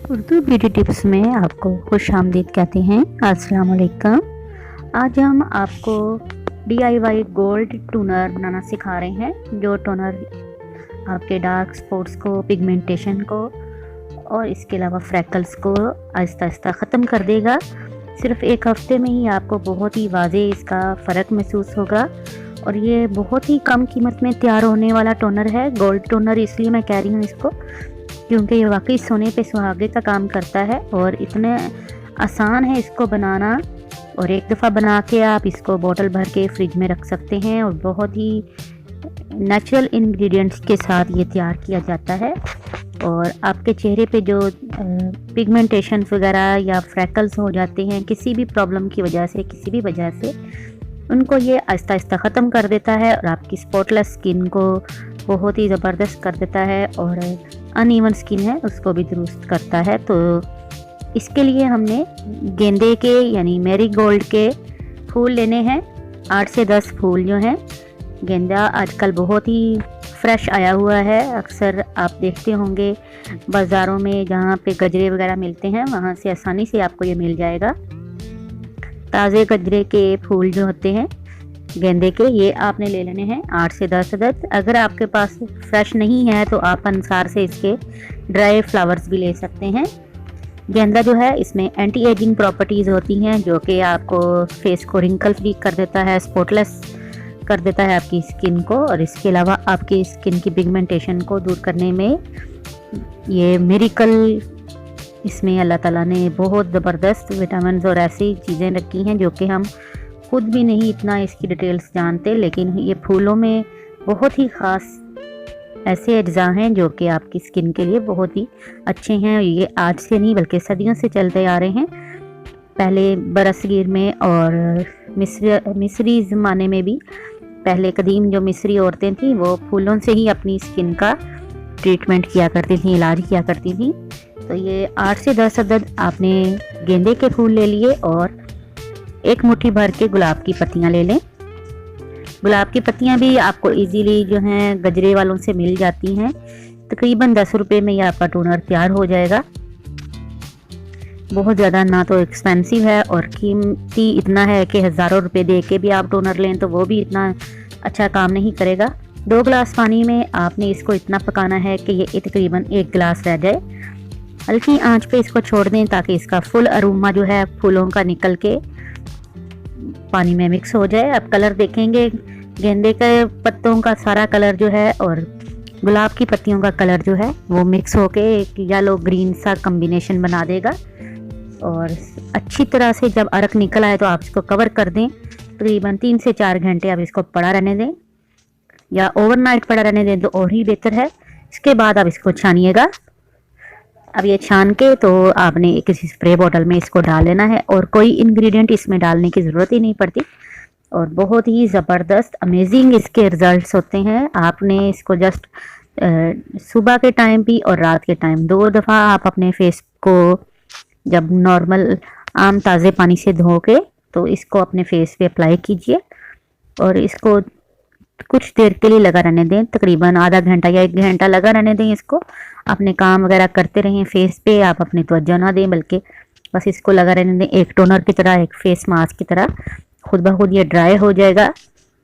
Urdu beauty tips में आपको खुश आमदीद कहते हैं। अस्सलाम वालेकुम। आज हम आपको DIY गोल्ड टोनर बनाना सिखा रहे हैं, जो टोनर आपके डार्क स्पॉट्स को, पिगमेंटेशन को और इसके अलावा फ्रैकल्स को आहिस्ता आहिस्ता ख़त्म कर देगा। सिर्फ एक हफ्ते में ही आपको बहुत ही वाज़े इसका फ़र्क महसूस होगा और ये बहुत ही कम कीमत में तैयार होने वाला टोनर है। गोल्ड टोनर इसलिए मैं कह रही हूँ इसको, क्योंकि ये वाकई सोने पे सुहागे का काम करता है और इतने आसान है इसको बनाना। और एक दफ़ा बना के आप इसको बोतल भर के फ्रिज में रख सकते हैं और बहुत ही नेचुरल इंग्रेडिएंट्स के साथ ये तैयार किया जाता है। और आपके चेहरे पे जो पिगमेंटेशन वगैरह या फ्रैकल्स हो जाते हैं किसी भी प्रॉब्लम की वजह से, किसी भी वजह से, उनको ये आहिस्ता आहिस्ता ख़त्म कर देता है और आपकी स्पॉटलेस स्किन को बहुत ही ज़बरदस्त कर देता है और अनइवन स्किन है उसको भी दुरुस्त करता है। तो इसके लिए हमने गेंदे के यानी मैरीगोल्ड के फूल लेने हैं। 8 से 10 फूल जो हैं। गेंदा आजकल बहुत ही फ्रेश आया हुआ है। अक्सर आप देखते होंगे बाज़ारों में जहाँ पे गजरे वगैरह मिलते हैं वहाँ से आसानी से आपको ये मिल जाएगा। ताज़े गजरे के फूल जो होते हैं गेंदे के, ये आपने ले लेने हैं 8 से 10 अदद। अगर आपके पास फ्रेश नहीं है तो आप अनुसार से इसके ड्राई फ्लावर्स भी ले सकते हैं। गेंदा जो है इसमें एंटी एजिंग प्रॉपर्टीज़ होती हैं, जो कि आपको फेस को रिंकल फ्री कर देता है, स्पॉटलेस कर देता है आपकी स्किन को, और इसके अलावा आपकी स्किन की पिगमेंटेशन को दूर करने में ये मिरेकल, इसमें अल्लाह ताला ने बहुत ज़बरदस्त विटामिन और ऐसी चीज़ें रखी हैं जो कि हम खुद भी नहीं इतना इसकी डिटेल्स जानते, लेकिन ये फूलों में बहुत ही ख़ास ऐसे अज्जा हैं जो कि आपकी स्किन के लिए बहुत ही अच्छे हैं। ये आज से नहीं बल्कि सदियों से चलते आ रहे हैं। पहले बरसगीर में और मिस्री ज़माने में भी, पहले कदीम जो मिस्री औरतें थीं वो फूलों से ही अपनी स्किन का ट्रीटमेंट किया करती थी, इलाज किया करती थी। तो ये 8 से 10 अदद आपने गेंदे के फूल ले लिए और एक मुट्ठी भर के गुलाब की पत्तियां ले लें। गुलाब की पत्तियां भी आपको इजीली जो हैं गजरे वालों से मिल जाती हैं। तकरीबन 10 रुपये में ये आपका टोनर तैयार हो जाएगा। बहुत ज़्यादा ना तो एक्सपेंसिव है और कीमती इतना है कि हज़ारों रुपए दे के भी आप टोनर लें तो वो भी इतना अच्छा काम नहीं करेगा। 2 गिलास पानी में आपने इसको इतना पकाना है कि ये तकरीबन 1 गिलास रह जाए। हल्की आंच पे इसको छोड़ दें ताकि इसका फुल अरोमा जो है फूलों का निकल के पानी में मिक्स हो जाए। आप कलर देखेंगे, गेंदे के पत्तों का सारा कलर जो है और गुलाब की पत्तियों का कलर जो है वो मिक्स होके एक येलो ग्रीन सा कॉम्बिनेशन बना देगा। और अच्छी तरह से जब अर्क निकल आए तो आप इसको कवर कर दें। तकरीबन 3 से 4 घंटे आप इसको पड़ा रहने दें या ओवरनाइट पड़ा रहने दें तो और ही बेहतर है। इसके बाद आप इसको छानिएगा। अब ये छान के तो आपने किसी स्प्रे बॉटल में इसको डाल लेना है और कोई इंग्रेडिएंट इसमें डालने की ज़रूरत ही नहीं पड़ती और बहुत ही ज़बरदस्त अमेजिंग इसके रिज़ल्ट्स होते हैं। आपने इसको जस्ट सुबह के टाइम भी और रात के टाइम 2 दफ़ा आप अपने फेस को जब नॉर्मल आम ताज़े पानी से धो के तो इसको अपने फेस पे अप्लाई कीजिए और इसको कुछ देर के लिए लगा रहने दें। तकरीबन आधा घंटा या 1 घंटा लगा रहने दें। इसको अपने काम वगैरह करते रहें फेस पे, आप अपनी तवज्जो ना दें बल्कि बस इसको लगा रहने दें। एक टोनर की तरह, एक फेस मास्क की तरह खुद ब खुद ये ड्राई हो जाएगा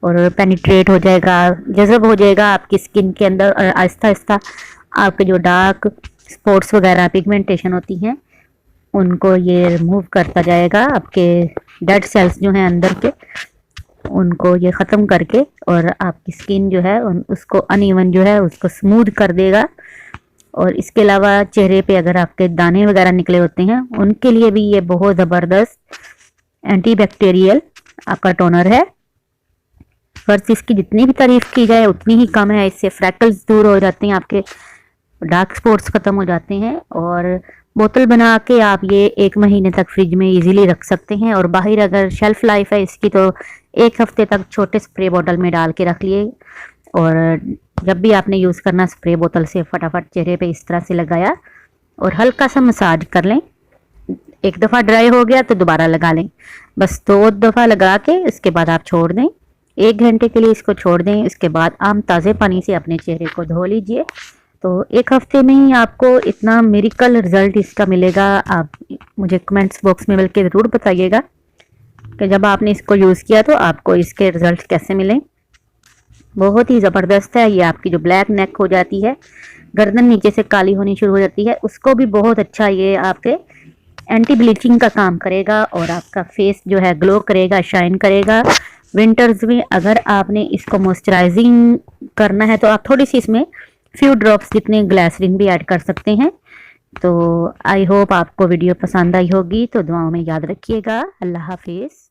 और पेनिट्रेट हो जाएगा, जज़ब हो जाएगा आपकी स्किन के अंदर और आहिस्ता आहिस्ता आपके जो डार्क स्पॉट्स वगैरह पिगमेंटेशन होती हैं उनको ये रिमूव करता जाएगा। आपके डेड सेल्स जो हैं अंदर के उनको ये ख़त्म करके और आपकी स्किन जो है उसको अनइवन जो है उसको स्मूथ कर देगा। और इसके अलावा चेहरे पे अगर आपके दाने वगैरह निकले होते हैं उनके लिए भी ये बहुत ज़बरदस्त एंटीबैक्टीरियल आपका टोनर है। फर्स्ट इसकी जितनी भी तारीफ़ की जाए उतनी ही कम है। इससे फ्रैकल्स दूर हो जाते हैं, आपके डार्क स्पॉट्स ख़त्म हो जाते हैं। और बोतल बना के आप ये 1 महीने तक फ्रिज में इजीली रख सकते हैं और बाहर अगर शेल्फ़ लाइफ है इसकी तो 1 हफ्ते तक छोटे स्प्रे बोतल में डाल के रख लिए और जब भी आपने यूज़ करना स्प्रे बोतल से फटाफट चेहरे पे इस तरह से लगाया और हल्का सा मसाज कर लें। 1 दफ़ा ड्राई हो गया तो दोबारा लगा लें। बस 2 दफ़ा लगा के इसके बाद आप छोड़ दें। 1 घंटे के लिए इसको छोड़ दें। इसके बाद आम ताज़े पानी से अपने चेहरे को धो लीजिए तो एक हफ्ते में ही आपको इतना मेरिकल रिजल्ट इसका मिलेगा। आप मुझे कमेंट्स बॉक्स में मिल के ज़रूर बताइएगा कि जब आपने इसको यूज़ किया तो आपको इसके रिजल्ट कैसे मिले। बहुत ही ज़बरदस्त है। ये आपकी जो ब्लैक नेक हो जाती है, गर्दन नीचे से काली होनी शुरू हो जाती है, उसको भी बहुत अच्छा ये आपके एंटी ब्लीचिंग का काम करेगा और आपका फेस जो है ग्लो करेगा, शाइन करेगा। विंटर्स में अगर आपने इसको मॉइस्चराइजिंग करना है तो आप थोड़ी सी इसमें फ्यू ड्रॉप्स जितने ग्लिसरीन भी ऐड कर सकते हैं। तो आई होप आपको वीडियो पसंद आई होगी। तो दुआओं में याद रखिएगा। अल्लाह हाफिज़।